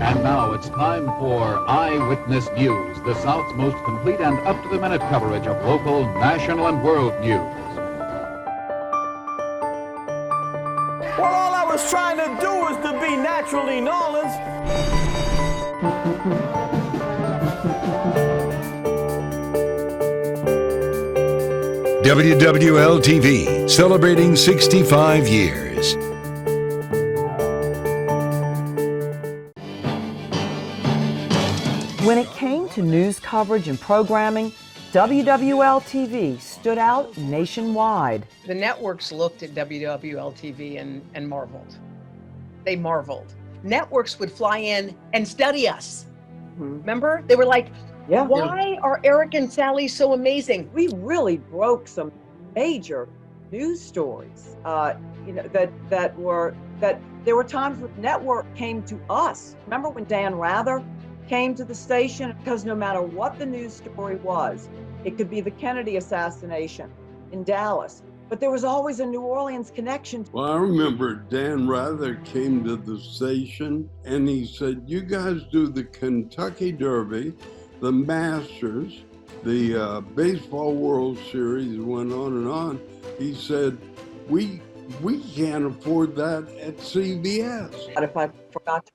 And now it's time for Eyewitness News, the South's most complete and up-to-the-minute coverage of local, national, and world news. Well, all I was trying to do was to be naturally Nolans. WWL TV, celebrating 65 years. When it came to news coverage and programming, WWL TV stood out nationwide. The networks looked at WWL TV and marveled. They marveled. Networks would fly in and study us. Remember? They were like, why are Eric and Sally so amazing? We really broke some major news stories. That there were times when network came to us. Remember when Dan Rather came to the station? Because no matter what the news story was, it could be the Kennedy assassination in Dallas, but there was always a New Orleans connection. Well, I remember Dan Rather came to the station and he said, you guys do the Kentucky Derby, the Masters, the Baseball World Series, went on and on. He said, we can't afford that at CBS. What if I forgot to?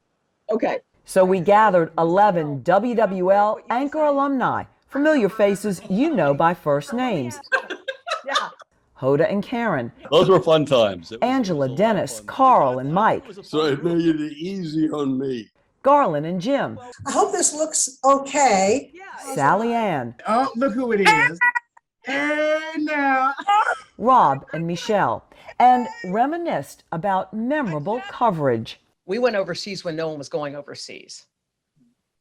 Okay. So we gathered 11 WWL anchor alumni, familiar faces you know by first names. Hoda and Karen. Those were fun times. Angela, Dennis, Carl, and Mike. So it made it easy on me. Garland and Jim. I hope this looks okay. Sally Ann. Oh, look who it is. And now. Rob and Michelle. And reminisced about memorable coverage. We went overseas when no one was going overseas.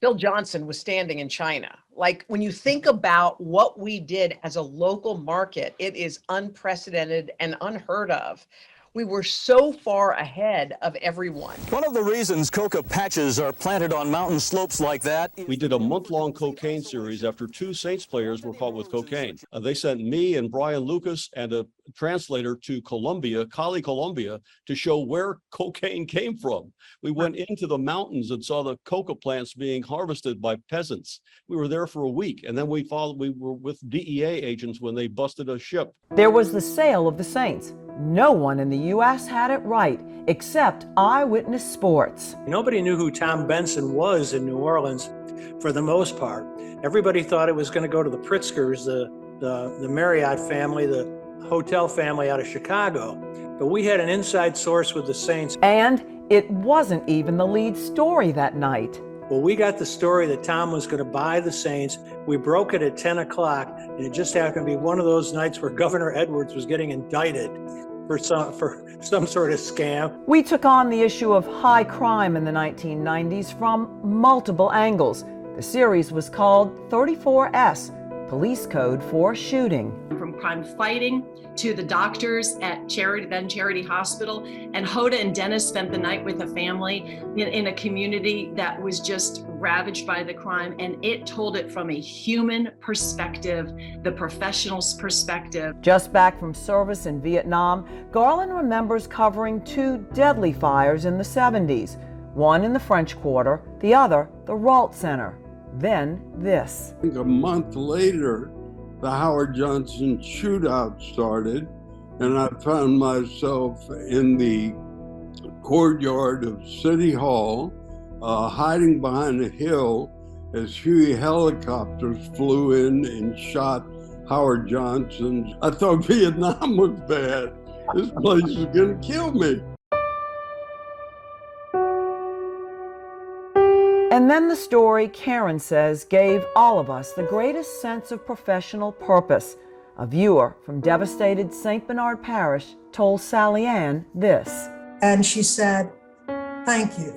Bill Johnson was standing in China. Like, when you think about what we did as a local market, it is unprecedented and unheard of. We were so far ahead of everyone. One of the reasons coca patches are planted on mountain slopes like that. We did a month-long cocaine series after 2 Saints players were caught with cocaine. They sent me and Brian Lucas and a translator to Colombia, Cali, Colombia, to show where cocaine came from. We went into the mountains and saw the coca plants being harvested by peasants. We were there for a week, and then we were with DEA agents when they busted a ship. There was the sale of the Saints. No one in the U.S. had it right, except Eyewitness Sports. Nobody knew who Tom Benson was in New Orleans for the most part. Everybody thought it was going to go to the Pritzkers, the Marriott family, the hotel family out of Chicago. But we had an inside source with the Saints. And it wasn't even the lead story that night. Well, we got the story that Tom was going to buy the Saints. We broke it at 10 o'clock, and it just happened to be one of those nights where Governor Edwards was getting indicted for some sort of scam. We took on the issue of high crime in the 1990s from multiple angles. The series was called 34S, Police Code for Shooting. From crime fighting to the doctors at Charity Hospital, and Hoda and Dennis spent the night with a family in a community that was just ravaged by the crime, and it told it from a human perspective, the professional's perspective. Just back from service in Vietnam, Garland remembers covering 2 deadly fires in the 70s, one in the French Quarter, the other the Ralt Center. Then this. I think a month later, the Howard Johnson shootout started, and I found myself in the courtyard of City Hall, hiding behind a hill as Huey helicopters flew in and shot Howard Johnson. I thought Vietnam was bad. This place is gonna kill me. And then the story, Karen says, gave all of us the greatest sense of professional purpose. A viewer from devastated St. Bernard Parish told Sally Ann this. And she said, thank you,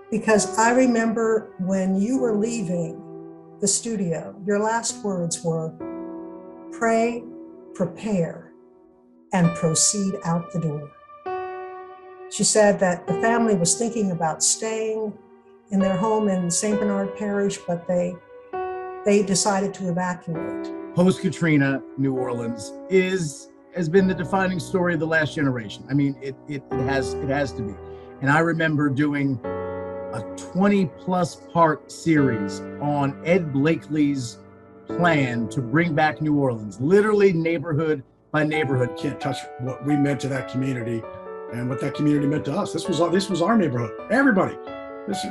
because I remember when you were leaving the studio, your last words were, pray, prepare, and proceed out the door. She said that the family was thinking about staying in their home in St. Bernard Parish, but they decided to evacuate. Post-Katrina, New Orleans has been the defining story of the last generation. I mean, it has to be. And I remember doing a 20-plus part series on Ed Blakely's plan to bring back New Orleans, literally neighborhood by neighborhood. Can't touch what we meant to that community and what that community meant to us. This was our neighborhood. Everybody. This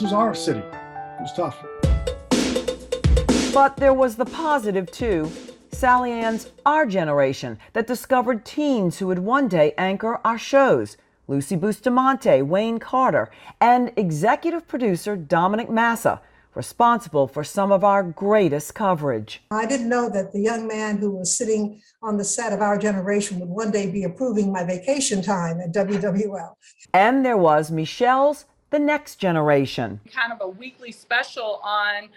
was our city. It was tough. But there was the positive too. Sally Ann's Our Generation that discovered teens who would one day anchor our shows. Lucy Bustamante, Wayne Carter, and executive producer Dominic Massa, responsible for some of our greatest coverage. I didn't know that the young man who was sitting on the set of Our Generation would one day be approving my vacation time at WWL. And there was Michelle's The Next Generation. Kind of a weekly special on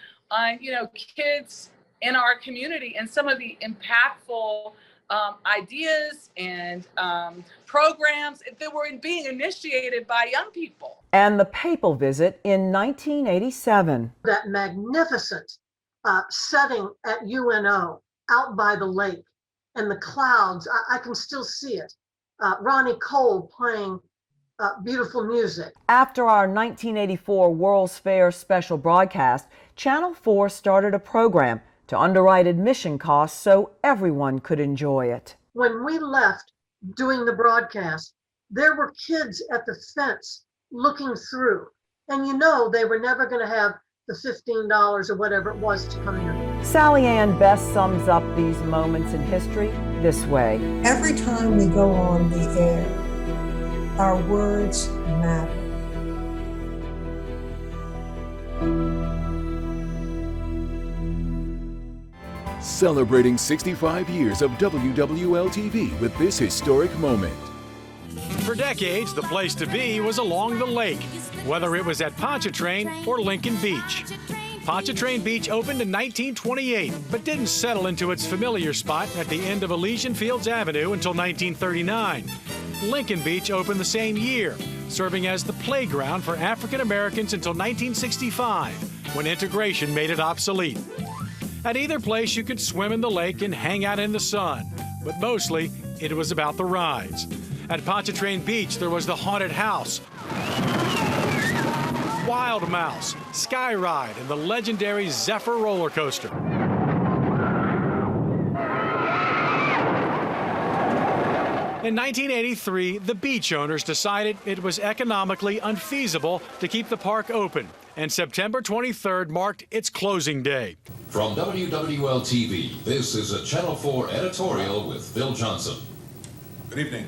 kids in our community and some of the impactful ideas and programs that were being initiated by young people. And the papal visit in 1987. That magnificent setting at UNO out by the lake and the clouds, I can still see it. Ronnie Cole playing beautiful music. After our 1984 World's Fair special broadcast, Channel 4 started a program to underwrite admission costs so everyone could enjoy it. When we left doing the broadcast, there were kids at the fence looking through. And they were never going to have the $15 or whatever it was to come in. Sally Ann best sums up these moments in history this way. Every time we go on the air, our words matter. Celebrating 65 years of WWL TV with this historic moment. For decades, the place to be was along the lake, whether it was at Pontchartrain or Lincoln Beach. Pontchartrain Beach opened in 1928, but didn't settle into its familiar spot at the end of Elysian Fields Avenue until 1939. Lincoln Beach opened the same year, serving as the playground for African Americans until 1965, when integration made it obsolete. At either place, you could swim in the lake and hang out in the sun, but mostly it was about the rides. At Pontchartrain Beach, there was the Haunted House, Wild Mouse, Sky Ride, and the legendary Zephyr roller coaster. In 1983, the beach owners decided it was economically unfeasible to keep the park open, and September 23rd marked its closing day. From WWL TV, this is a Channel 4 editorial with Phil Johnson. Good evening.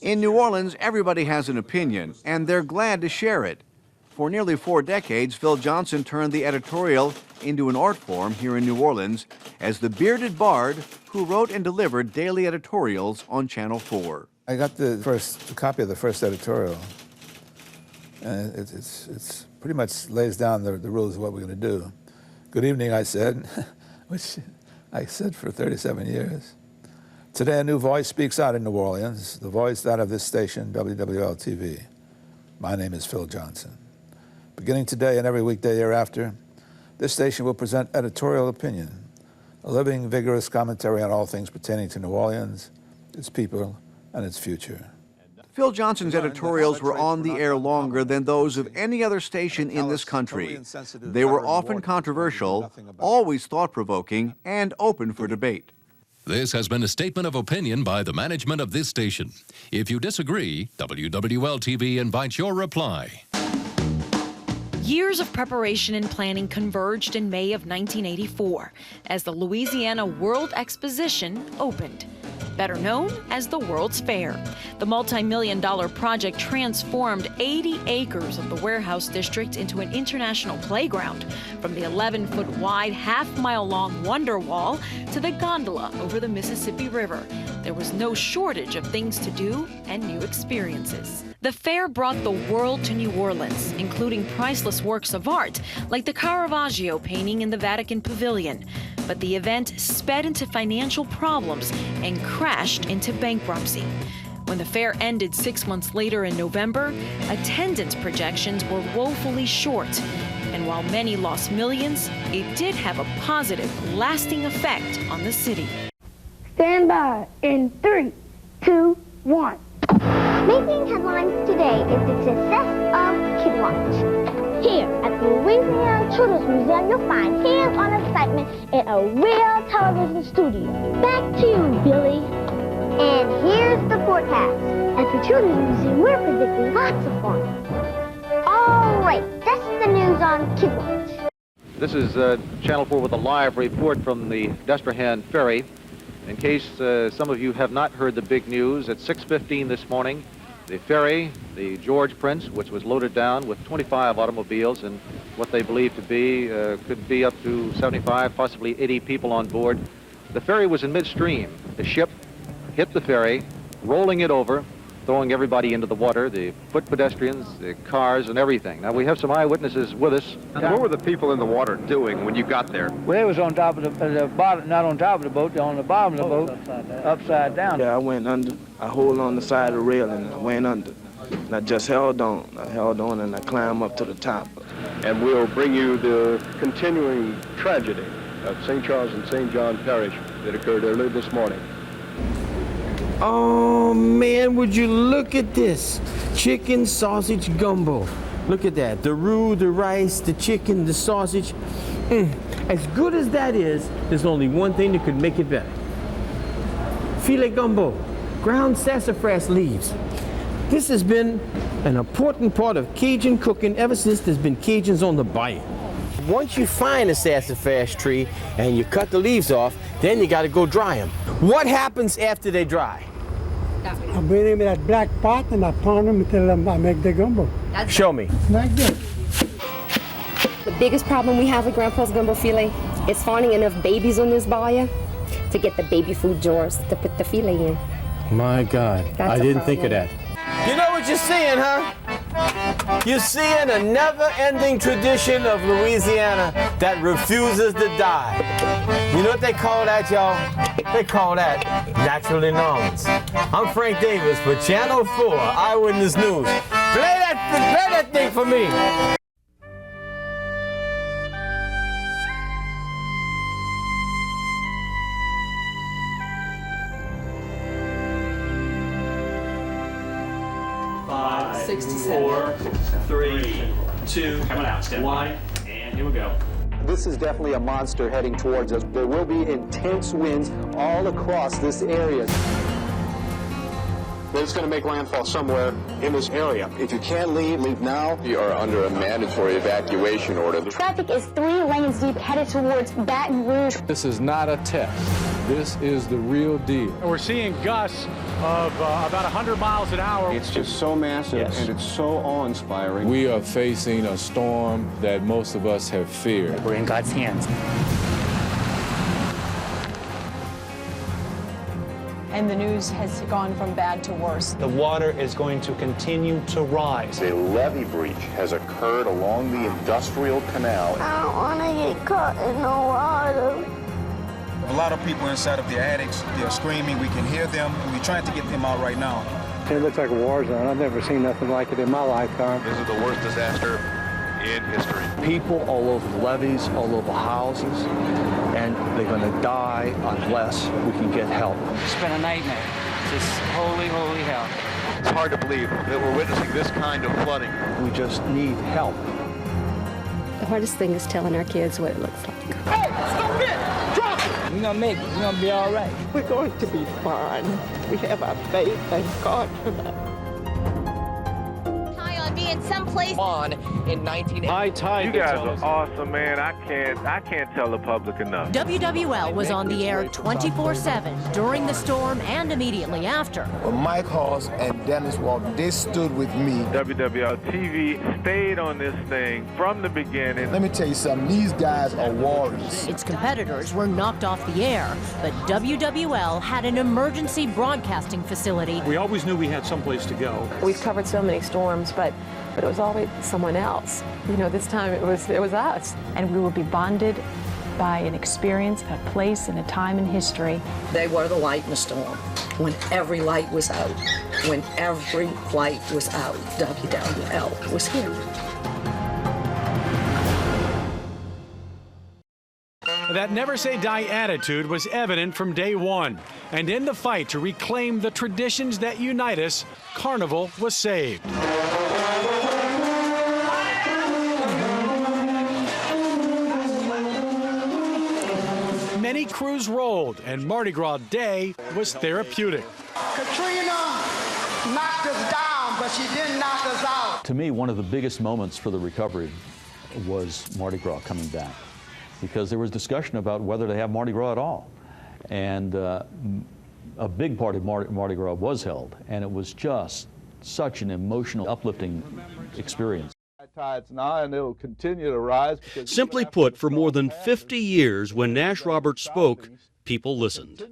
In New Orleans, everybody has an opinion, and they're glad to share it. For nearly 4 decades, Phil Johnson turned the editorial into an art form here in New Orleans as the bearded bard who wrote and delivered daily editorials on Channel 4. I got the copy of the first editorial, and it's pretty much lays down the rules of what we're going to do. Good evening, I said, which I said for 37 years. Today, a new voice speaks out in New Orleans, the voice that of this station, WWL TV. My name is Phil Johnson. Beginning today and every weekday thereafter, this station will present editorial opinion, a living, vigorous commentary on all things pertaining to New Orleans, its people, and its future. Phil Johnson's editorials were on the air longer than those of any other station in this country. They were often controversial, always thought-provoking, and open for debate. This has been a statement of opinion by the management of this station. If you disagree, WWL TV invites your reply. Years of preparation and planning converged in May of 1984 as the Louisiana World Exposition opened, better known as the World's Fair. The multi-million-dollar project transformed 80 acres of the warehouse district into an international playground, from the 11-foot-wide, half-mile-long Wonder Wall to the gondola over the Mississippi River. There was no shortage of things to do and new experiences. The fair brought the world to New Orleans, including priceless works of art like the Caravaggio painting in the Vatican Pavilion. But the event sped into financial problems and crashed into bankruptcy. When the fair ended 6 months later in November, attendance projections were woefully short. And while many lost millions, it did have a positive, lasting effect on the city. Stand by in 3, 2, 1. Making headlines today is the success of Kid Watch. Here at the Louisiana Children's Museum, you'll find hands-on excitement in a real television studio. Back to you, Billy. And here's the forecast. At the Children's Museum, we're predicting lots of fun. All right, that's the news on Kid Watch. This is Channel 4 with a live report from the Destrehan Ferry. In case some of you have not heard the big news, at 6:15 this morning, the ferry, the George Prince, which was loaded down with 25 automobiles and what they believe to be, could be up to 75, possibly 80 people on board. The ferry was in midstream. The ship hit the ferry, rolling it over, throwing everybody into the water, the foot pedestrians, the cars, and everything. Now, we have some eyewitnesses with us. What were the people in the water doing when you got there? Well, they was on top of the bottom, not on top of the boat, they're on the bottom of the boat, upside down. Yeah, I went under. I hold on the side of the rail and I went under. And I just held on. I held on and I climbed up to the top. And we'll bring you the continuing tragedy of St. Charles and St. John Parish that occurred early this morning. Oh man, would you look at this? Chicken sausage gumbo. Look at that. The roux, the rice, the chicken, the sausage. As good as that is, there's only one thing that could make it better. Filet gumbo, ground sassafras leaves. This has been an important part of Cajun cooking ever since there's been Cajuns on the bayou. Once you find a sassafras tree and you cut the leaves off, then you got to go dry them. What happens after they dry? I bring them in that black pot and I pound them until I make the gumbo. Show me. Like this. The biggest problem we have with Grandpa's gumbo filet is finding enough babies on this bayou to get the baby food jars to put the filet in. My God, I didn't think of that. You know what you're seeing, huh? You're seeing a never-ending tradition of Louisiana that refuses to die. You know what they call that, y'all? They call that naturally knowns. I'm Frank Davis for Channel 4 Eyewitness News. Play that thing for me. Five, 4, 3, 2, coming out, step 1, and here we go. This is definitely a monster heading towards us. There will be intense winds all across this area. But it's going to make landfall somewhere in this area. If you can't leave, leave now. You are under a mandatory evacuation order. Traffic is 3 lanes deep headed towards Baton Rouge. This is not a test. This is the real deal. We're seeing gusts of about 100 miles an hour. It's just so massive and it's so awe-inspiring. We are facing a storm that most of us have feared. We're in God's hands. And the news has gone from bad to worse. The water is going to continue to rise. A levee breach has occurred along the industrial canal. I don't want to get caught in the water. A lot of people inside of the attics, they're screaming, we can hear them, and we're trying to get them out right now. It looks like a war zone. I've never seen nothing like it in my lifetime. This is the worst disaster in history. People all over the levees, all over houses, and they're going to die unless we can get help. It's been a nightmare. Just holy, holy hell. It's hard to believe that we're witnessing this kind of flooding. We just need help. The hardest thing is telling our kids what it looks like. Hey, stop it! Drop it! We're going to make it. We're going to be all right. We're going to be fine. We have our faith. Thank God for that. Being someplace on in 1980. High tide. You guys are awesome, man. I can't tell the public enough. WWL was on the air 24/7 during the storm and immediately after. When Mike Hoss and Dennis Walton, they stood with me. WWL TV stayed on this thing from the beginning. Let me tell you something. These guys are warriors. Its competitors were knocked off the air, but WWL had an emergency broadcasting facility. We always knew we had someplace to go. We've covered so many storms, but it was always someone else. You know, this time it was us. And we will be bonded by an experience, a place, and a time in history. They were the light in the storm. When every light was out, when every light was out, WWL was here. That never say die attitude was evident from day one. And in the fight to reclaim the traditions that unite us, Carnival was saved. Many crews rolled, and Mardi Gras Day was therapeutic. Katrina knocked us down, but she didn't knock us out. To me, one of the biggest moments for the recovery was Mardi Gras coming back, because there was discussion about whether to have Mardi Gras at all. And a big part of Mardi Gras was held, and it was just such an emotional, uplifting experience. Tides now, and it'll continue to rise. Simply put, for more than 50 years, when Nash Roberts spoke, people listened.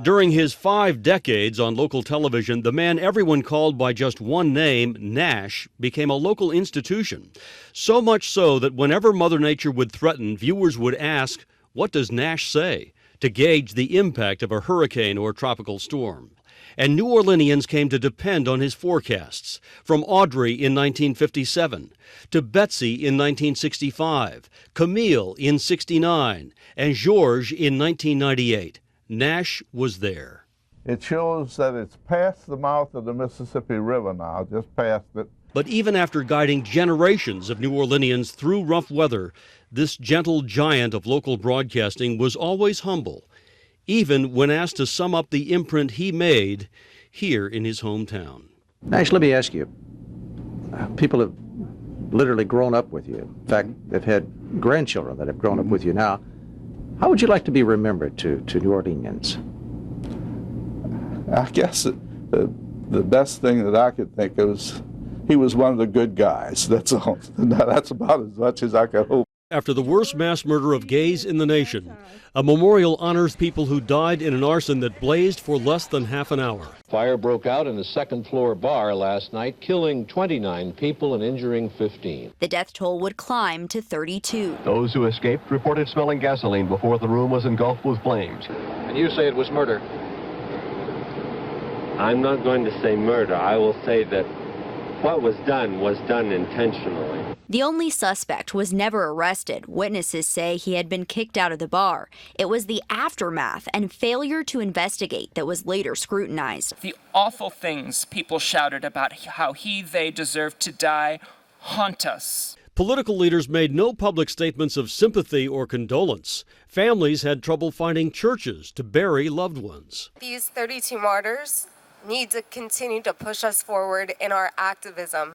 During his 5 decades on local television, the man everyone called by just one name, Nash, became a local institution. So much so that whenever Mother Nature would threaten, viewers would ask, "What does Nash say?" to gauge the impact of a hurricane or tropical storm. And New Orleanians came to depend on his forecasts, from Audrey in 1957, to Betsy in 1965, Camille in 69, and Georges in 1998. Nash was there. It shows that it's past the mouth of the Mississippi River now, just past it. But even after guiding generations of New Orleanians through rough weather, this gentle giant of local broadcasting was always humble, even when asked to sum up the imprint he made here in his hometown. Nash, let me ask you, people have literally grown up with you. In fact, they've had grandchildren that have grown up with you now. How would you like to be remembered to New Orleanians? I guess the best thing that I could think of is he was one of the good guys. That's all. That's about as much as I could hope. After the worst mass murder of gays in the nation, a memorial honors people who died in an arson that blazed for less than half an hour. Fire broke out in a second-floor bar last night, killing 29 people and injuring 15. The death toll would climb to 32. Those who escaped reported smelling gasoline before the room was engulfed with flames. And you say it was murder? I'm not going to say murder. I will say that what was done intentionally. The only suspect was never arrested. Witnesses say he had been kicked out of the bar. It was the aftermath and failure to investigate that was later scrutinized. The awful things people shouted about how they deserved to die haunt us. Political leaders made no public statements of sympathy or condolence. Families had trouble finding churches to bury loved ones. These 32 martyrs need to continue to push us forward in our activism.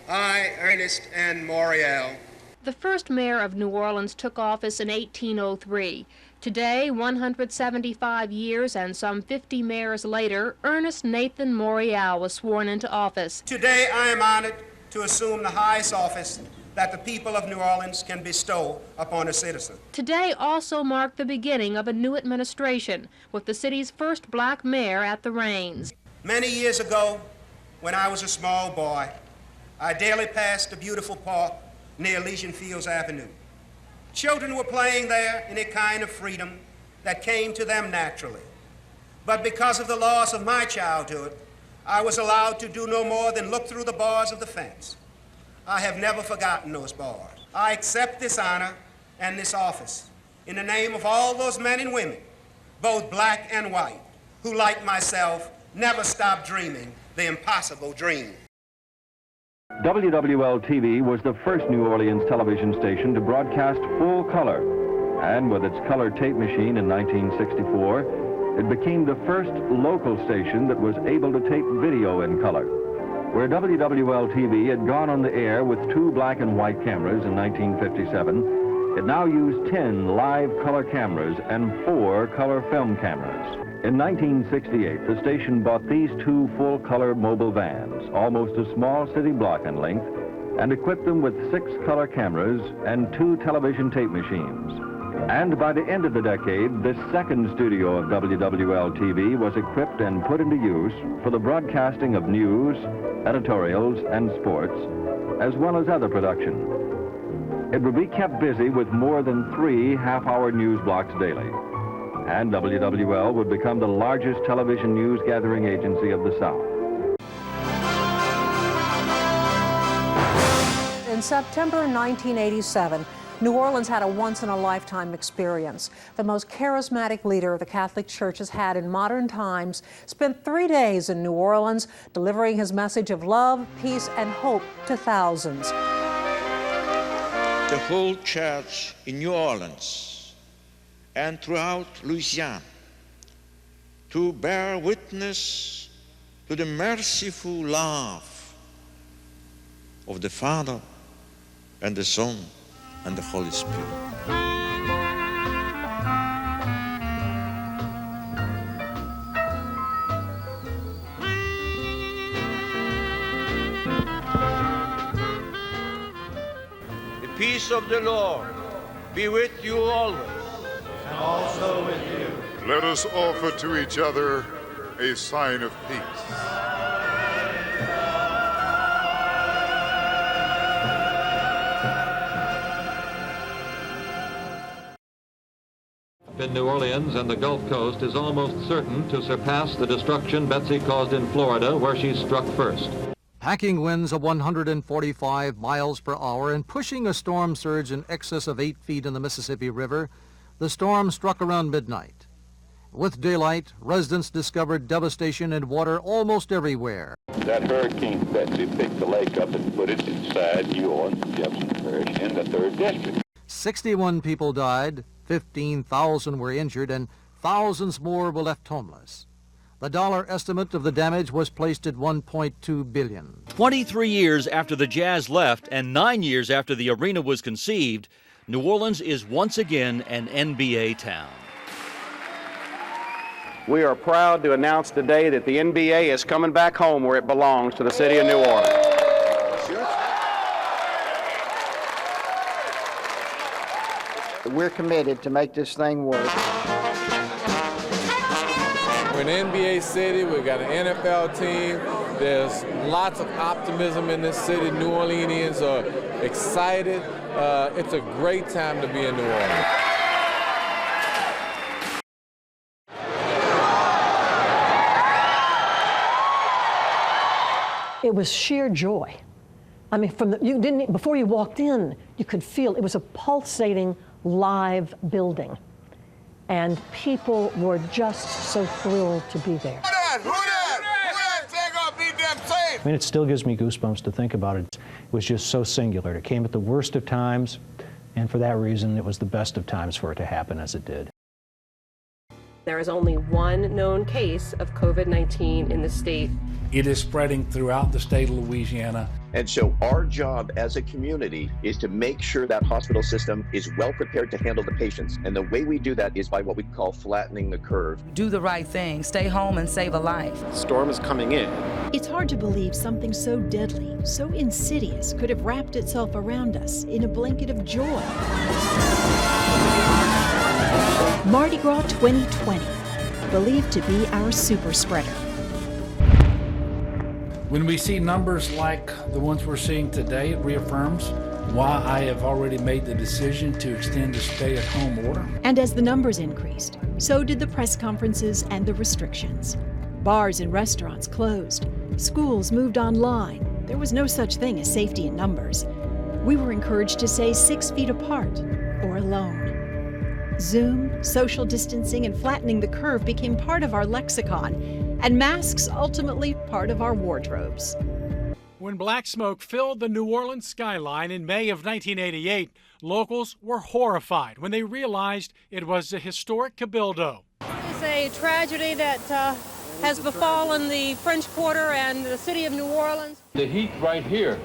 I, Ernest N. Morial. The first mayor of New Orleans took office in 1803. Today, 175 years and some 50 mayors later, Ernest Nathan Morial was sworn into office. Today, I am honored to assume the highest office that the people of New Orleans can bestow upon a citizen. Today also marked the beginning of a new administration, with the city's first black mayor at the reins. Many years ago, when I was a small boy, I daily passed a beautiful park near Elysian Fields Avenue. Children were playing there in a kind of freedom that came to them naturally. But because of the loss of my childhood, I was allowed to do no more than look through the bars of the fence. I have never forgotten those bars. I accept this honor and this office in the name of all those men and women, both black and white, who, like myself, never stopped dreaming the impossible dream. WWL TV was the first New Orleans television station to broadcast full color, and with its color tape machine in 1964, it became the first local station that was able to tape video in color. Where WWL TV had gone on the air with 2 black and white cameras in 1957, it now used 10 live color cameras and 4 color film cameras. In 1968, the station bought these 2 full-color mobile vans, almost a small city block in length, and equipped them with 6 color cameras and 2 television tape machines. And by the end of the decade, this second studio of WWL TV was equipped and put into use for the broadcasting of news, editorials, and sports, as well as other production. It would be kept busy with more than 3 half-hour news blocks daily. And WWL would become the largest television news gathering agency of the South. In September 1987, New Orleans had a once-in-a-lifetime experience. The most charismatic leader the Catholic Church has had in modern times spent 3 days in New Orleans delivering his message of love, peace, and hope to thousands. The whole church in New Orleans and throughout Louisiana to bear witness to the merciful love of the Father and the Son and the Holy Spirit. The peace of the Lord be with you always. And also with you. Let us offer to each other a sign of peace. In New Orleans and the Gulf Coast is almost certain to surpass the destruction Betsy caused in Florida, where she struck first. Hacking winds of 145 miles per hour and pushing a storm surge in excess of 8 feet in the Mississippi River, the storm struck around midnight. With daylight, residents discovered devastation and water almost everywhere. That Hurricane Betsy picked the lake up and put it inside New Orleans, Jefferson Parish, in the 3rd District. 61 people died, 15,000 were injured, and thousands more were left homeless. The dollar estimate of the damage was placed at $1.2 billion. 23 years after the Jazz left and 9 years after the arena was conceived, New Orleans is once again an NBA town. We are proud to announce today that the NBA is coming back home where it belongs, to the city of New Orleans. We're committed to make this thing work. We're an NBA city, we've got an NFL team, there's lots of optimism in this city. New Orleanians are excited. It's a great time to be in New Orleans. It was sheer joy. I mean, before you walked in, you could feel it was a pulsating, live building. And people were just so thrilled to be there. I mean, it still gives me goosebumps to think about it. It was just so singular. It came at the worst of times, and for that reason, it was the best of times for it to happen as it did. There is only one known case of COVID-19 in the state. It is spreading throughout the state of Louisiana. And so our job as a community is to make sure that hospital system is well prepared to handle the patients. And the way we do that is by what we call flattening the curve. Do the right thing, stay home and save a life. The storm is coming in. It's hard to believe something so deadly, so insidious could have wrapped itself around us in a blanket of joy. Mardi Gras 2020, believed to be our super spreader. When we see numbers like the ones we're seeing today, it reaffirms why I have already made the decision to extend the stay-at-home order. And as the numbers increased, so did the press conferences and the restrictions. Bars and restaurants closed. Schools moved online. There was no such thing as safety in numbers. We were encouraged to stay 6 feet apart or alone. Zoom, social distancing, and flattening the curve became part of our lexicon, and masks ultimately part of our wardrobes. When black smoke filled the New Orleans skyline in May of 1988, locals were horrified when they realized it was the historic Cabildo. It's a tragedy that has befallen the French Quarter and the city of New Orleans. The heat right here,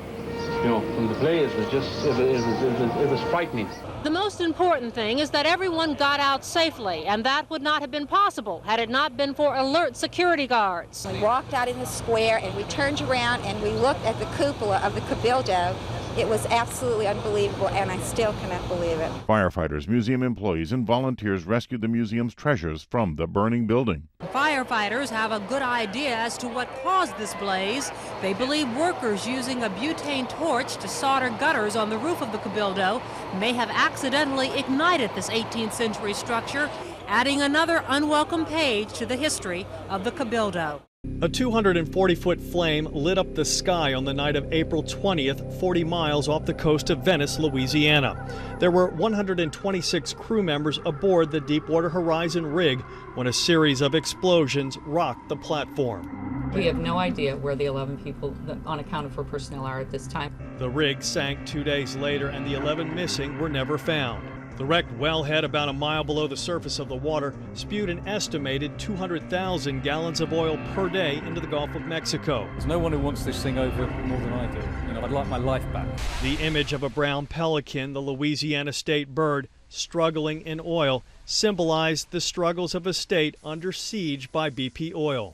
from the blaze was just, it was frightening. The most important thing is that everyone got out safely, and that would not have been possible had it not been for alert security guards. We walked out in the square and we turned around and we looked at the cupola of the Cabildo. It was absolutely unbelievable, and I still cannot believe it. Firefighters, museum employees, and volunteers rescued the museum's treasures from the burning building. Firefighters have a good idea as to what caused this blaze. They believe workers using a butane torch to solder gutters on the roof of the Cabildo may have accidentally ignited this 18th century structure, adding another unwelcome page to the history of the Cabildo. A 240-foot flame lit up the sky on the night of April 20th, 40 miles off the coast of Venice, Louisiana. There were 126 crew members aboard the Deepwater Horizon rig when a series of explosions rocked the platform. We have no idea where the 11 people unaccounted for personnel are at this time. The rig sank 2 days later, and the 11 missing were never found. The wrecked wellhead, about a mile below the surface of the water, spewed an estimated 200,000 gallons of oil per day into the Gulf of Mexico. There's no one who wants this thing over more than I do. You know, I'd like my life back. The image of a brown pelican, the Louisiana state bird, struggling in oil, symbolized the struggles of a state under siege by BP oil.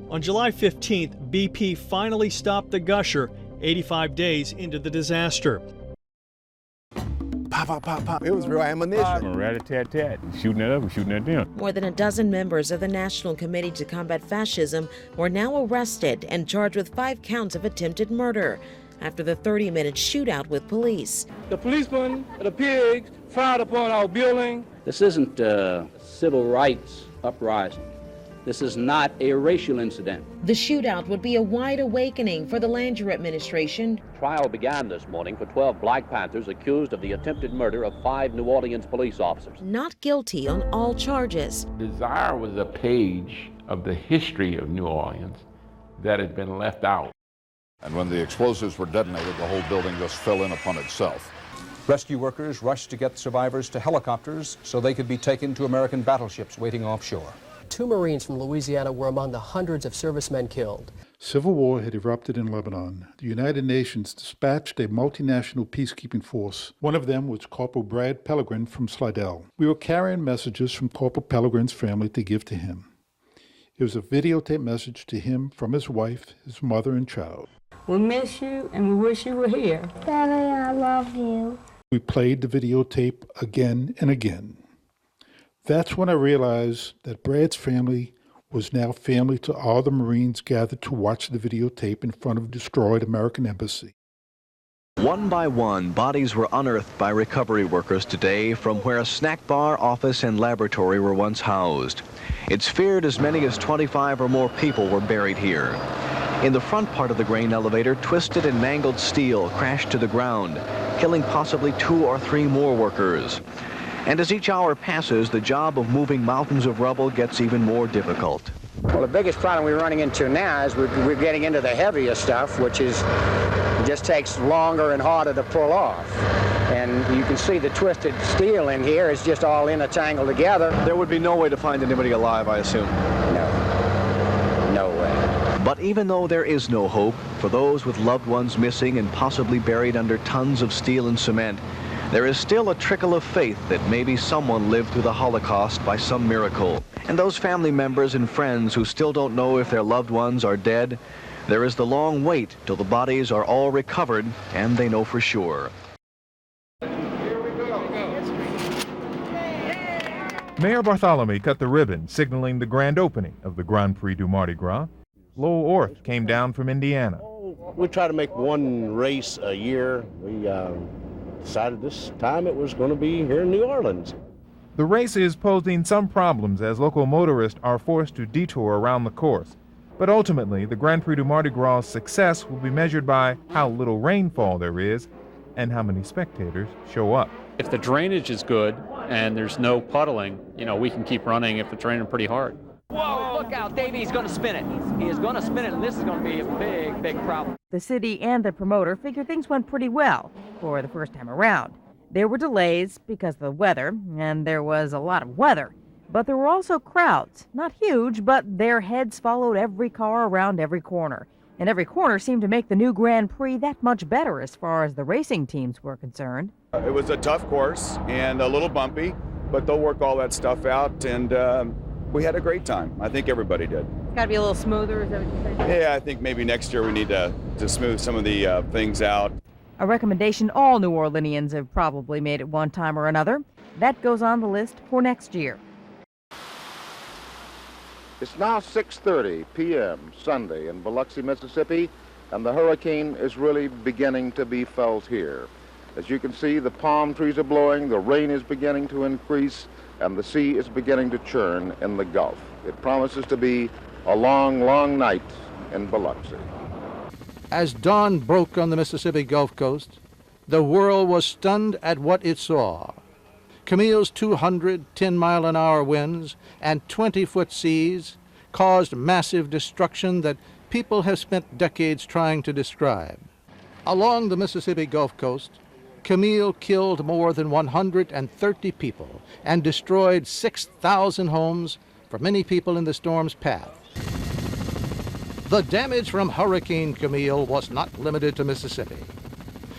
On July 15th, BP finally stopped the gusher 85 days into the disaster. Pop, pop, pop, pop. It was real ammunition. Rat-a-tat-tat. Shooting at us, we're shooting at them. More than a dozen members of the National Committee to Combat Fascism were now arrested and charged with 5 counts of attempted murder after the 30-minute shootout with police. The policemen, the pigs, fired upon our building. This isn't a civil rights uprising. This is not a racial incident. The shootout would be a wide awakening for the Langer administration. Trial began this morning for 12 Black Panthers accused of the attempted murder of 5 New Orleans police officers. Not guilty on all charges. Desire was a page of the history of New Orleans that had been left out. And when the explosives were detonated, the whole building just fell in upon itself. Rescue workers rushed to get survivors to helicopters so they could be taken to American battleships waiting offshore. 2 Marines from Louisiana were among the hundreds of servicemen killed. Civil war had erupted in Lebanon. The United Nations dispatched a multinational peacekeeping force. One of them was Corporal Brad Pellegrin from Slidell. We were carrying messages from Corporal Pellegrin's family to give to him. It was a videotape message to him from his wife, his mother, and child. We miss you and we wish you were here. Daddy, I love you. We played the videotape again and again. That's when I realized that Brad's family was now family to all the Marines gathered to watch the videotape in front of a destroyed American embassy. One by one, bodies were unearthed by recovery workers today from where a snack bar, office, and laboratory were once housed. It's feared as many as 25 or more people were buried here. In the front part of the grain elevator, twisted and mangled steel crashed to the ground, killing possibly 2 or 3 more workers. And as each hour passes, the job of moving mountains of rubble gets even more difficult. Well, the biggest problem we're running into now is we're getting into the heavier stuff, which is just takes longer and harder to pull off. And you can see the twisted steel in here is just all in a tangle together. There would be no way to find anybody alive, I assume. No way. But even though there is no hope for those with loved ones missing and possibly buried under tons of steel and cement, there is still a trickle of faith that maybe someone lived through the Holocaust by some miracle. And those family members and friends who still don't know if their loved ones are dead, there is the long wait till the bodies are all recovered and they know for sure. Mayor Bartholomew cut the ribbon, signaling the grand opening of the Grand Prix du Mardi Gras. Lowell Orth came down from Indiana. We try to make one race a year. We decided this time it was going to be here in New Orleans. The race is posing some problems as local motorists are forced to detour around the course. But ultimately, the Grand Prix du Mardi Gras' success will be measured by how little rainfall there is and how many spectators show up. If the drainage is good and there's no puddling, we can keep running if it's raining pretty hard. Whoa, look out, Davey's going to spin it. He is going to spin it, and this is going to be a big, big problem. The city and the promoter figured things went pretty well for the first time around. There were delays because of the weather, and there was a lot of weather. But there were also crowds. Not huge, but their heads followed every car around every corner. And every corner seemed to make the new Grand Prix that much better as far as the racing teams were concerned. It was a tough course and a little bumpy, but they'll work all that stuff out, and we had a great time. I think everybody did. It's got to be a little smoother, is that what you're saying? Yeah, I think maybe next year we need to smooth some of the things out. A recommendation all New Orleanians have probably made at one time or another. That goes on the list for next year. It's now 6:30 p.m. Sunday in Biloxi, Mississippi, and the hurricane is really beginning to be felt here. As you can see, the palm trees are blowing, the rain is beginning to increase, and the sea is beginning to churn in the Gulf. It promises to be a long, long night in Biloxi. As dawn broke on the Mississippi Gulf Coast, the world was stunned at what it saw. Camille's 210-mile-an-hour winds and 20-foot seas caused massive destruction that people have spent decades trying to describe. Along the Mississippi Gulf Coast, Camille killed more than 130 people and destroyed 6,000 homes for many people in the storm's path. The damage from Hurricane Camille was not limited to Mississippi.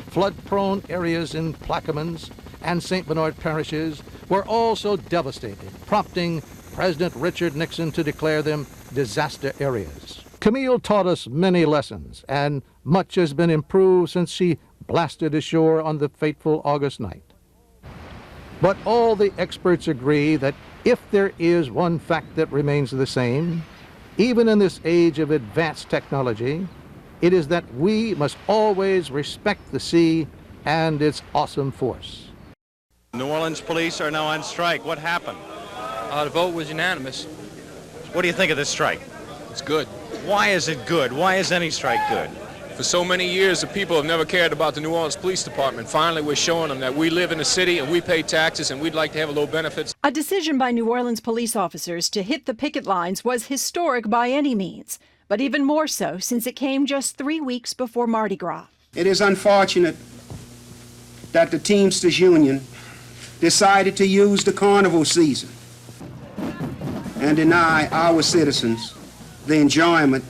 Flood-prone areas in Plaquemines and St. Bernard parishes were also devastated, prompting President Richard Nixon to declare them disaster areas. Camille taught us many lessons, and much has been improved since she blasted ashore on the fateful August night. But all the experts agree that if there is one fact that remains the same, even in this age of advanced technology, it is that we must always respect the sea and its awesome force. New Orleans police are now on strike. What happened? The vote was unanimous. What do you think of this strike? It's good. Why is it good? Why is any strike good? For so many years, the people have never cared about the New Orleans Police Department. Finally, we're showing them that we live in the city and we pay taxes and we'd like to have a little benefits. A decision by New Orleans police officers to hit the picket lines was historic by any means, but even more so since it came just 3 weeks before Mardi Gras. It is unfortunate that the Teamsters Union decided to use the carnival season and deny our citizens the enjoyment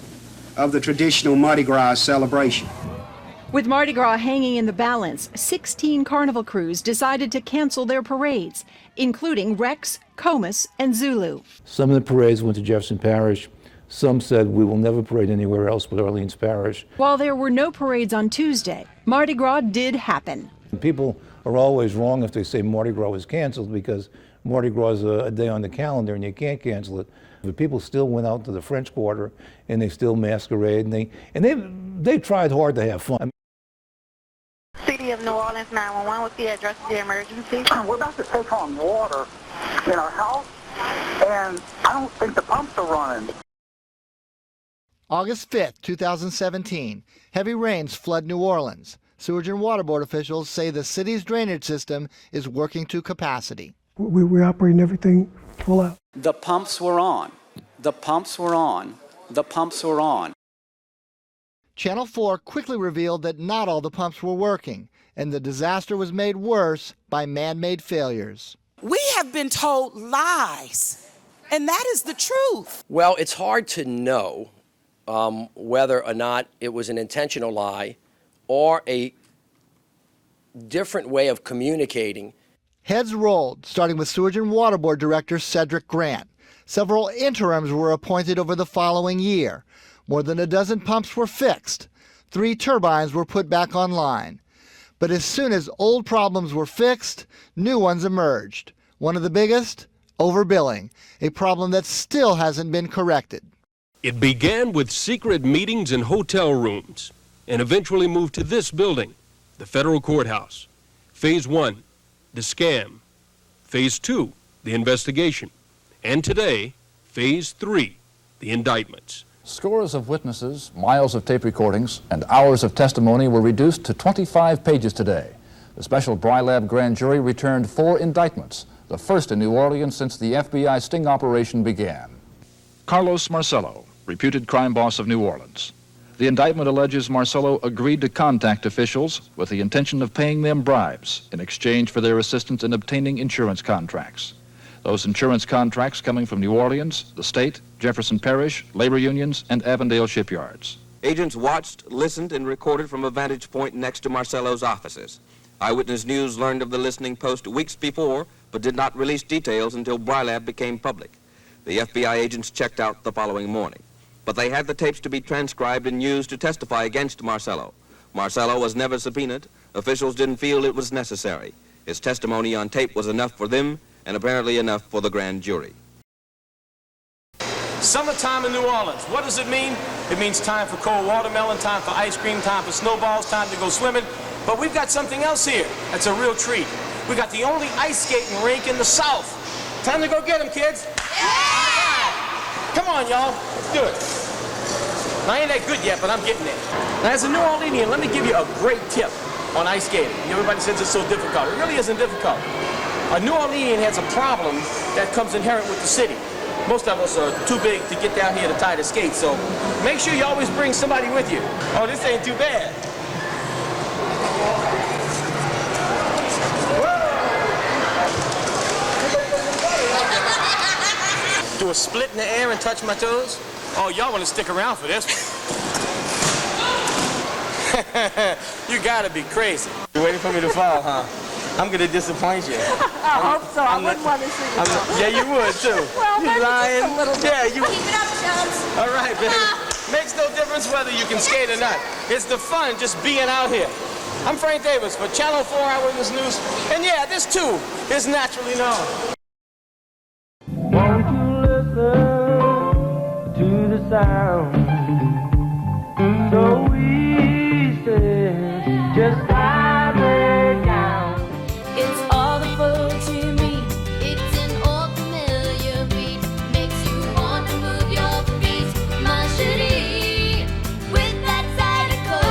of the traditional Mardi Gras celebration. With Mardi Gras hanging in the balance, 16 carnival crews decided to cancel their parades, including Rex, Comus, and Zulu. Some of the parades went to Jefferson Parish. Some said we will never parade anywhere else but Orleans Parish. While there were no parades on Tuesday, Mardi Gras did happen. People are always wrong if they say Mardi Gras was canceled, because Mardi Gras is a day on the calendar and you can't cancel it. But people still went out to the French Quarter and they still masquerade and they tried hard to have fun. City of New Orleans 911, what's the address of the emergency? We're about to take on water in our house and I don't think the pumps are running. August 5th, 2017, heavy rains flood New Orleans. Sewage and Water Board officials say the city's drainage system is working to capacity. We're operating everything full out. The pumps were on. The pumps were on. The pumps were on. Channel 4 quickly revealed that not all the pumps were working, and the disaster was made worse by man-made failures. We have been told lies, and that is the truth. Well, it's hard to know whether or not it was an intentional lie or a different way of communicating. Heads rolled, starting with Sewage and Water Board Director Cedric Grant. Several interims were appointed over the following year. More than a dozen pumps were fixed. 3 turbines were put back online. But as soon as old problems were fixed, new ones emerged. One of the biggest, overbilling, a problem that still hasn't been corrected. It began with secret meetings in hotel rooms and eventually moved to this building, the federal courthouse. Phase 1, the scam. Phase 2, the investigation. And today, Phase 3, the indictments. Scores of witnesses, miles of tape recordings, and hours of testimony were reduced to 25 pages today. The special Brylab grand jury returned 4 indictments, the first in New Orleans since the FBI sting operation began. Carlos Marcello, reputed crime boss of New Orleans. The indictment alleges Marcello agreed to contact officials with the intention of paying them bribes in exchange for their assistance in obtaining insurance contracts. Those insurance contracts coming from New Orleans, the state, Jefferson Parish, labor unions, and Avondale shipyards. Agents watched, listened, and recorded from a vantage point next to Marcello's offices. Eyewitness News learned of the listening post weeks before, but did not release details until Brylab became public. The FBI agents checked out the following morning. But they had the tapes to be transcribed and used to testify against Marcello. Marcello was never subpoenaed. Officials didn't feel it was necessary. His testimony on tape was enough for them, and apparently enough for the grand jury. Summertime in New Orleans, what does it mean? It means time for cold watermelon, time for ice cream, time for snowballs, time to go swimming. But we've got something else here that's a real treat. We got the only ice skating rink in the South. Time to go get them, kids. Yeah! Come Come on, y'all. Let's do it. I ain't that good yet, but I'm getting there. Now, as a New Orleanian, let me give you a great tip on ice skating. Everybody says it's so difficult. It really isn't difficult. A New Orleanian has a problem that comes inherent with the city. Most of us are too big to get down here to tie the skates, so make sure you always bring somebody with you. Oh, this ain't too bad. Do a split in the air and touch my toes? Oh, y'all want to stick around for this one. You gotta be crazy. You're waiting for me to fall, huh? I'm gonna disappoint you. I hope so. I wouldn't want to see you. Yeah, you would too. Well, you maybe lying? just a little bit. Yeah, you. Keep it up, chums. All right, baby. Makes no difference whether you can skate or not. It's the fun just being out here. I'm Frank Davis for Channel 4 Eyewitness News, and yeah, this too is naturally known. Won't you listen to the sound so easy, just slide it down. It's all the folks you meet. It's an old familiar beat. Makes you want to move your feet. My city with that zydeco.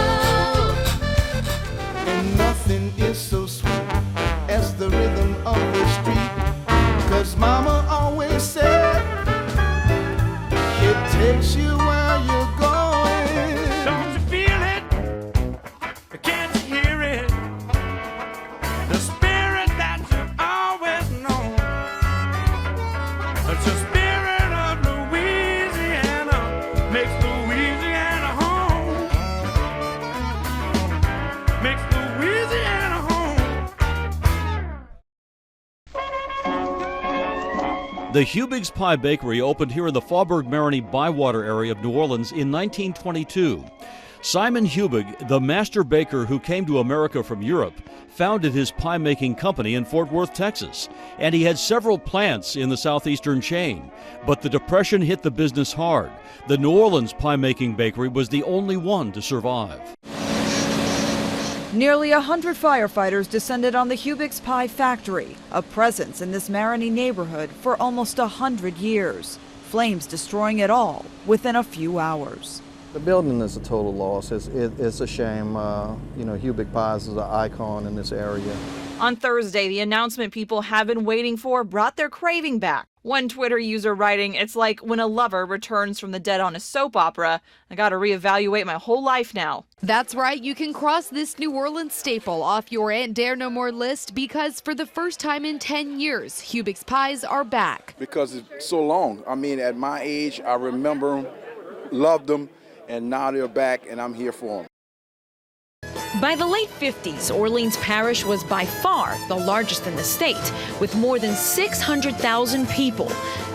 And nothing is so sweet as the rhythm of the street. 'Cause mama always said it takes you where you're going. Don't you feel it? Can't you hear it? The spirit that you've always known. It's the spirit of Louisiana. Makes Louisiana home. Makes Louisiana home. The Hubig's Pie Bakery opened here in the Faubourg-Marigny Bywater area of New Orleans in 1922. Simon Hubig, the master baker who came to America from Europe, founded his pie-making company in Fort Worth, Texas, and he had several plants in the southeastern chain. But the Depression hit the business hard. The New Orleans pie-making bakery was the only one to survive. Nearly 100 firefighters descended on the Hubig's Pie factory, a presence in this Marigny neighborhood for almost 100 years. Flames destroying it all within a few hours. The building is a total loss. It's a shame. Hubig Pies is an icon in this area. On Thursday, the announcement people have been waiting for brought their craving back. One Twitter user writing, "It's like when a lover returns from the dead on a soap opera. I gotta reevaluate my whole life now." That's right, you can cross this New Orleans staple off your Aunt Dare No More list because for the first time in 10 years, Hubig's Pies are back. Because it's so long. I mean, at my age, I remember them, loved them, and now they're back and I'm here for them. By the late 50s, Orleans Parish was by far the largest in the state, with more than 600,000 people.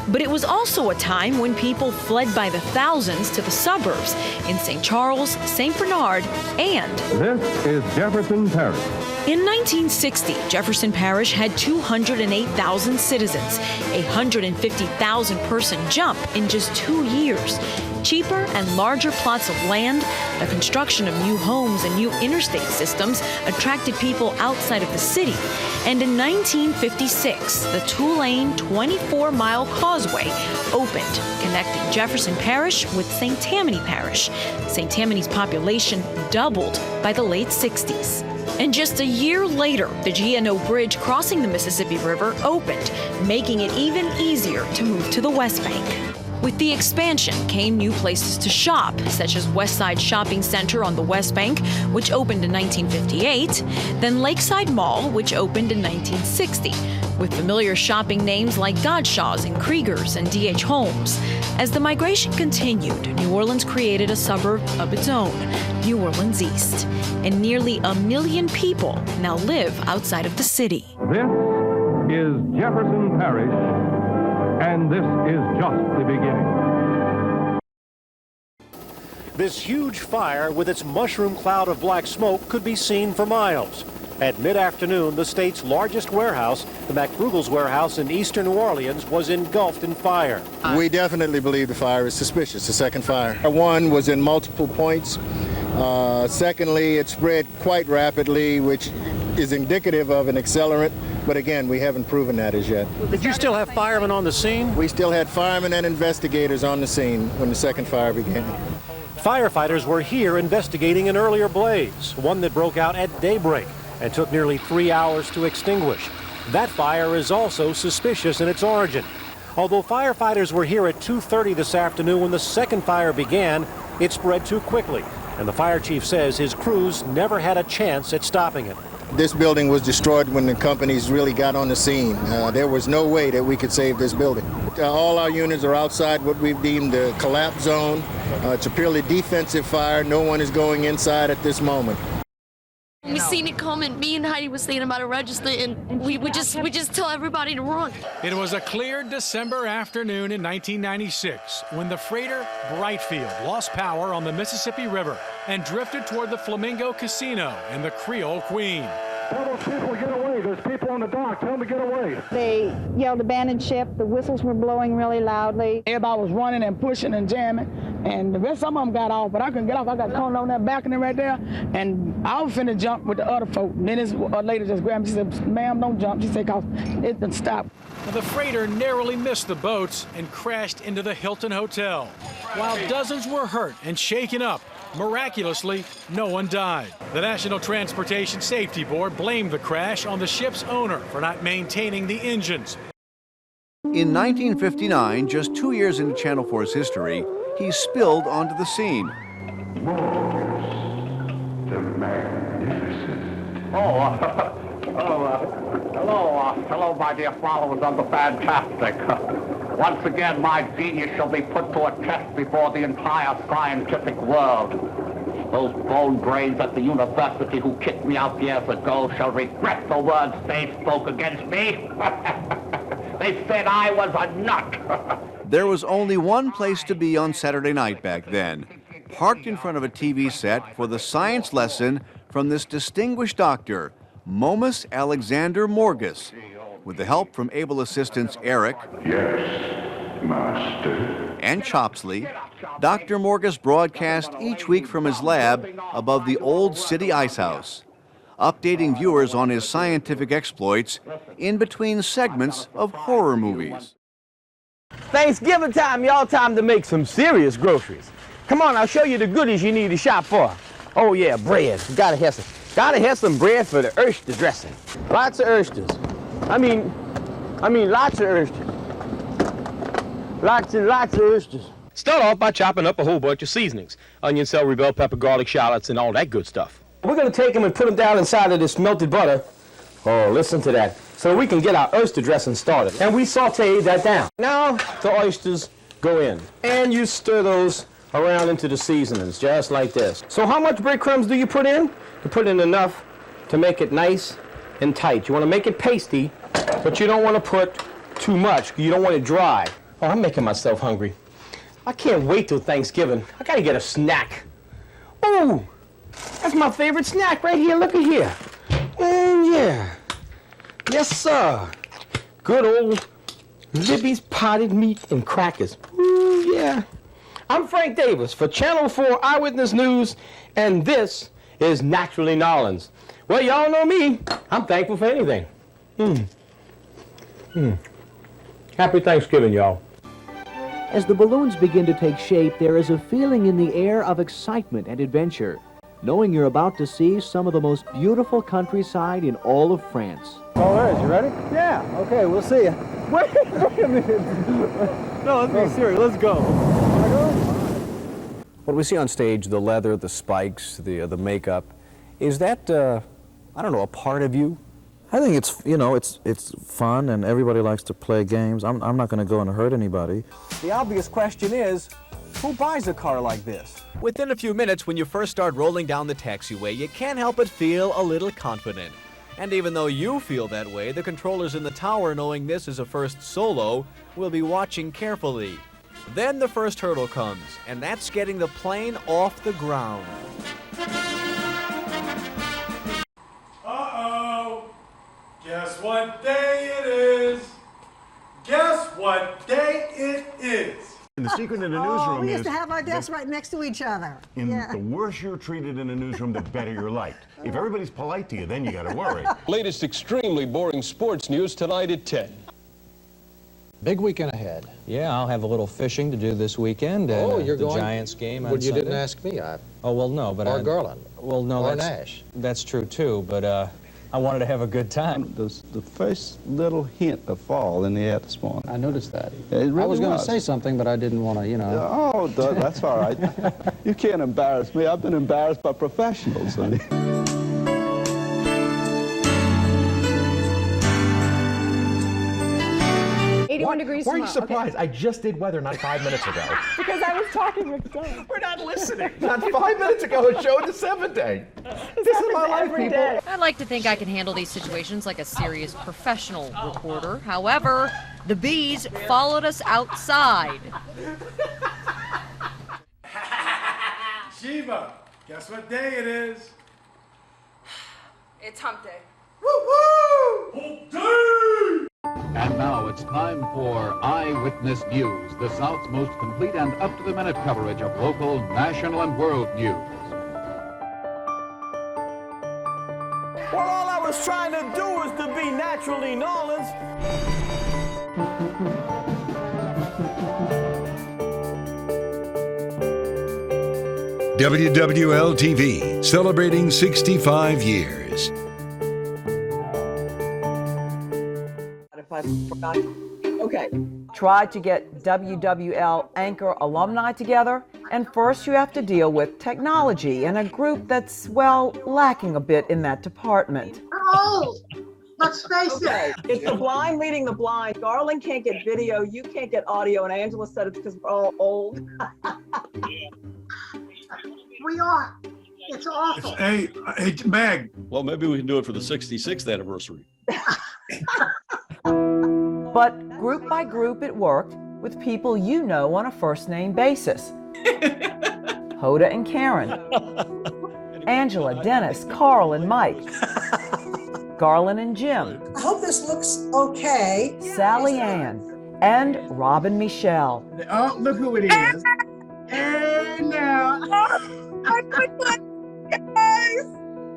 But it was also a time when people fled by the thousands to the suburbs in St. Charles, St. Bernard, and This is Jefferson Parish. In 1960, Jefferson Parish had 208,000 citizens, a 150,000 person jump in just 2 years. Cheaper and larger plots of land, the construction of new homes and new interstate systems attracted people outside of the city. And in 1956, the two-lane, 24-mile causeway opened, connecting Jefferson Parish with St. Tammany Parish. St. Tammany's population doubled by the late 60s. And just a year later, the G&O Bridge crossing the Mississippi River opened, making it even easier to move to the West Bank. With the expansion came new places to shop, such as Westside Shopping Center on the West Bank, which opened in 1958, then Lakeside Mall, which opened in 1960, with familiar shopping names like Godshaw's and Krieger's and D.H. Holmes. As the migration continued, New Orleans created a suburb of its own, New Orleans East, and nearly 1 million people now live outside of the city. This is Jefferson Parish, and this is just the beginning. This huge fire with its mushroom cloud of black smoke could be seen for miles. At mid-afternoon, the state's largest warehouse, the McBrugel's warehouse in eastern New Orleans, was engulfed in fire. We definitely believe the fire is suspicious, the second fire. One was in multiple points. Secondly, it spread quite rapidly, which is indicative of an accelerant, but again, we haven't proven that as yet. Did you still have firemen on the scene? We still had firemen and investigators on the scene when the second fire began. Firefighters were here investigating an earlier blaze, one that broke out at daybreak and took nearly 3 hours to extinguish. That fire is also suspicious in its origin. Although firefighters were here at 2:30 this afternoon when the second fire began, it spread too quickly, and the fire chief says his crews never had a chance at stopping it. This building was destroyed when the companies really got on the scene. There was no way that we could save this building. All our units are outside what we've deemed the collapse zone. It's a purely defensive fire. No one is going inside at this moment. We seen it coming. Me and Heidi was thinking about a register, and we just tell everybody to run. It was a clear December afternoon in 1996 when the freighter Brightfield lost power on the Mississippi River and drifted toward the Flamingo Casino and the Creole Queen. Tell those people to get away. There's people on the dock. Tell them to get away. They yelled abandon ship. The whistles were blowing really loudly. Everybody was running and pushing and jamming, and the rest, some of them got off, but I couldn't get off. I got caught on that balcony right there, and I was finna jump with the other folk. Then this lady just grabbed me. She said, "Ma'am, don't jump." She said, "Cause it done stopped." The freighter narrowly missed the boats and crashed into the Hilton Hotel. While dozens were hurt and shaken up, miraculously, no one died. The National Transportation Safety Board blamed the crash on the ship's owner for not maintaining the engines. In 1959, just 2 years into Channel 4's history, he spilled onto the scene. The magnificent. Hello, my dear followers of the fantastic. Once again, my genius shall be put to a test before the entire scientific world. Those bone brains at the university who kicked me out years ago shall regret the words they spoke against me. They said I was a nut. There was only one place to be on Saturday night back then, parked in front of a TV set for the science lesson from this distinguished doctor, Momus Alexander Morgus. With the help from able assistants Eric, yes, master, and Chopsley, Dr. Morgus broadcast each week from his lab above the old city ice house, updating viewers on his scientific exploits in between segments of horror movies. Thanksgiving time, y'all time to make some serious groceries. Come on, I'll show you the goodies you need to shop for. Oh yeah, bread. You gotta have some bread for the oyster dressing. Lots of oysters. I mean lots of oysters. Lots and lots of oysters. Start off by chopping up a whole bunch of seasonings. Onion, celery, bell pepper, garlic, shallots, and all that good stuff. We're gonna take them and put them down inside of this melted butter. Oh, listen to that. So we can get our oyster dressing started. And we saute that down. Now the oysters go in. And you stir those around into the seasonings, just like this. So how much breadcrumbs do you put in? You put in enough to make it nice and tight. You want to make it pasty, but you don't want to put too much. You don't want it dry. Oh, I'm making myself hungry. I can't wait till Thanksgiving. I gotta get a snack. Ooh, that's my favorite snack right here. Look at here. Yeah. Yes, sir. Good old Libby's potted meat and crackers. Ooh, yeah. I'm Frank Davis for Channel 4 Eyewitness News, and this is Naturally Nolans. Well, y'all know me. I'm thankful for anything. Happy Thanksgiving, y'all. As the balloons begin to take shape, there is a feeling in the air of excitement and adventure, knowing you're about to see some of the most beautiful countryside in all of France. Oh, there is. You ready? Yeah, okay, we'll see you. Wait a minute. No, let's be serious. Let's go. What we see on stage, the leather, the spikes, the makeup, is that, I don't know, a part of you? I think it's, you know, it's fun and everybody likes to play games. I'm not going to go and hurt anybody. The obvious question is, who buys a car like this? Within a few minutes, when you first start rolling down the taxiway, you can't help but feel a little confident. And even though you feel that way, the controllers in the tower, knowing this is a first solo, will be watching carefully. Then the first hurdle comes, and that's getting the plane off the ground. Uh-oh. Guess what day it is? Guess what day it is? And the secret in the Oh, newsroom we is used to have our desks right next to each other. the worse you're treated in a newsroom, the better you're liked. If everybody's polite to you, then you got to worry. Latest extremely boring sports news tonight at 10. Big weekend ahead. Yeah, I'll have a little fishing to do this weekend. And, Oh, you're the going? Giants game on Well, you Sunday. didn't ask me. Oh, well, no, but Or Garland. Well, no, Or that's Nash. That's true too. But I wanted to have a good time. The first little hint of fall in the air this morning. I noticed that. It really I was going to say something, but I didn't want to, you know. Oh, that's all right. You can't embarrass me. I've been embarrassed by professionals. 81 degrees Why are you tomorrow. surprised? I just did weather not 5 minutes ago. Because I was talking with Doug. We're not listening. Not 5 minutes ago, it showed the 7th day. This is my life, people. I like to think I can handle these situations like a serious professional reporter. However, the bees followed us outside. Shiva, guess what day it is? It's hump day. And now it's time for Eyewitness News, the South's most complete and up-to-the-minute coverage of local, national, and world news. Well, all I was trying to do was to be naturally Nolans. WWL TV, celebrating 65 years. If I forgot. Okay. Tried to get WWL anchor alumni together, and first you have to deal with technology and a group that's, well, lacking a bit in that department. Oh, let's face it. It's the blind leading the blind. Garland can't get video, you can't get audio, and Angela said it's because we're all old. We are. It's awful. Hey, Mag. Well, maybe we can do it for the 66th anniversary. But group by group it worked with people you know on a first-name basis. Hoda and Karen, Angela, Dennis, Carl, and Mike, Garland and Jim, I hope this looks okay. Sally Ann, and Robin Michelle. Oh, look who it is. Hey, now.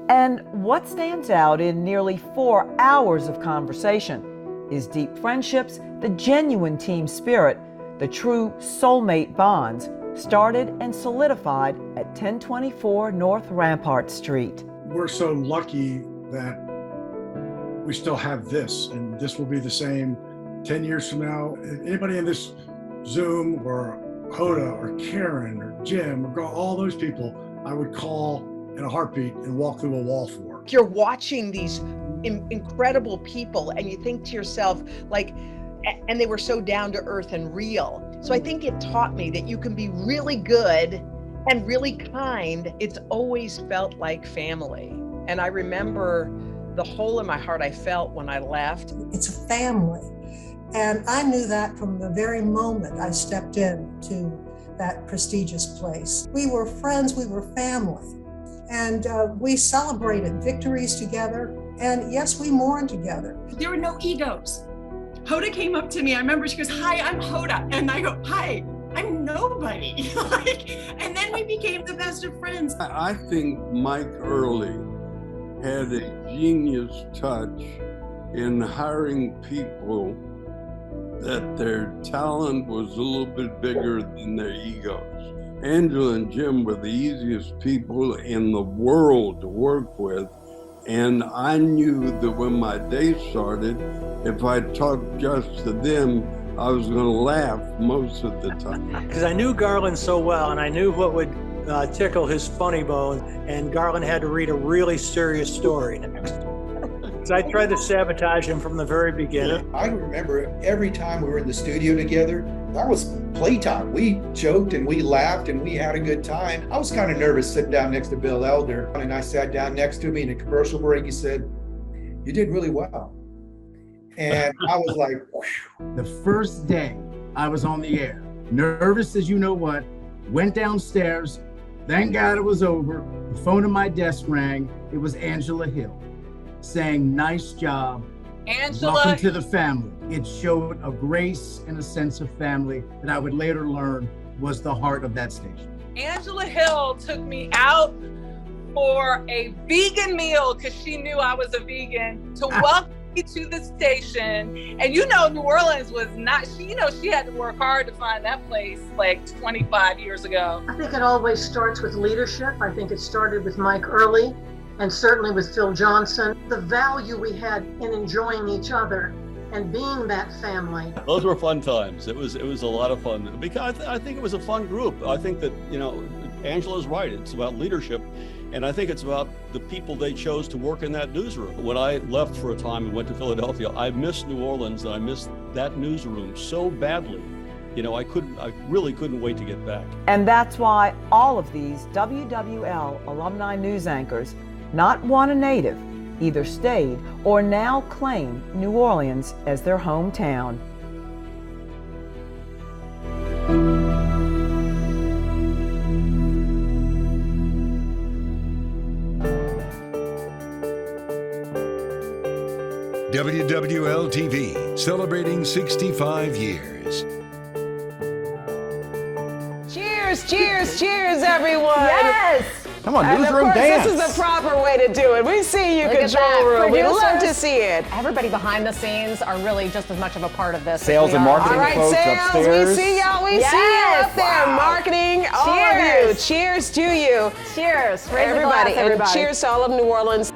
And what stands out in nearly 4 hours of conversation is deep friendships, the genuine team spirit, the true soulmate bonds started and solidified at 1024 North Rampart Street. We're so lucky that we still have this, and this will be the same 10 years from now. Anybody in this Zoom or Hoda or Karen or Jim or all those people, I would call in a heartbeat and walk through a wall for. You're watching these incredible people and you think to yourself, like, and they were so down to earth and real. So I think it taught me that you can be really good and really kind. It's always felt like family. And I remember the hole in my heart I felt when I left. It's a family. And I knew that from the very moment I stepped into that prestigious place. We were friends, we were family. And we celebrated victories together. And yes, we mourned together. There were no egos. Hoda came up to me. I remember she goes, "Hi, I'm Hoda." And I go, "Hi, I'm nobody." And then we became the best of friends. I think Mike Early had a genius touch in hiring people that their talent was a little bit bigger than their egos. Angela and Jim were the easiest people in the world to work with. And I knew that when my day started, if I talked just to them, I was going to laugh most of the time. Because I knew Garland so well, and I knew what would tickle his funny bone, and Garland had to read a really serious story next. So I tried to sabotage him from the very beginning. I remember every time we were in the studio together, that was playtime. We joked and we laughed and we had a good time. I was kind of nervous sitting down next to Bill Elder, and I sat down next to me in a commercial break. He said, "You did really well." And I was like, whew. The first day I was on the air, nervous as you know what, went downstairs. Thank God it was over. The phone at my desk rang. It was Angela Hill saying, "Nice job. Angela. Welcome to the family. It showed a grace and a sense of family that I would later learn was the heart of that station. Angela Hill took me out for a vegan meal because she knew I was a vegan to welcome me to the station. And you know, New Orleans was not, she had to work hard to find that place like 25 years ago. I think it always starts with leadership. I think it started with Mike Early and certainly with Phil Johnson. The value we had in enjoying each other and being that family. Those were fun times. It was a lot of fun because I think it was a fun group. I think that, Angela's right. It's about leadership. And I think it's about the people they chose to work in that newsroom. When I left for a time and went to Philadelphia, I missed New Orleans and I missed that newsroom so badly. I really couldn't wait to get back. And that's why all of these WWL alumni news anchors, not one a native, either stayed or now claim New Orleans as their hometown. WWL TV, celebrating 65 years. Cheers, cheers, cheers, everyone. Yes. Come on, newsroom dance. This is the proper way to do it. We see you, control room. We love to see it. Everybody behind the scenes are really just as much of a part of this. Sales and marketing folks upstairs. We see y'all. We see you up there. Wow. Marketing, all of you. Cheers to you. Cheers. Raise everybody. the glass, everybody. And cheers to all of New Orleans.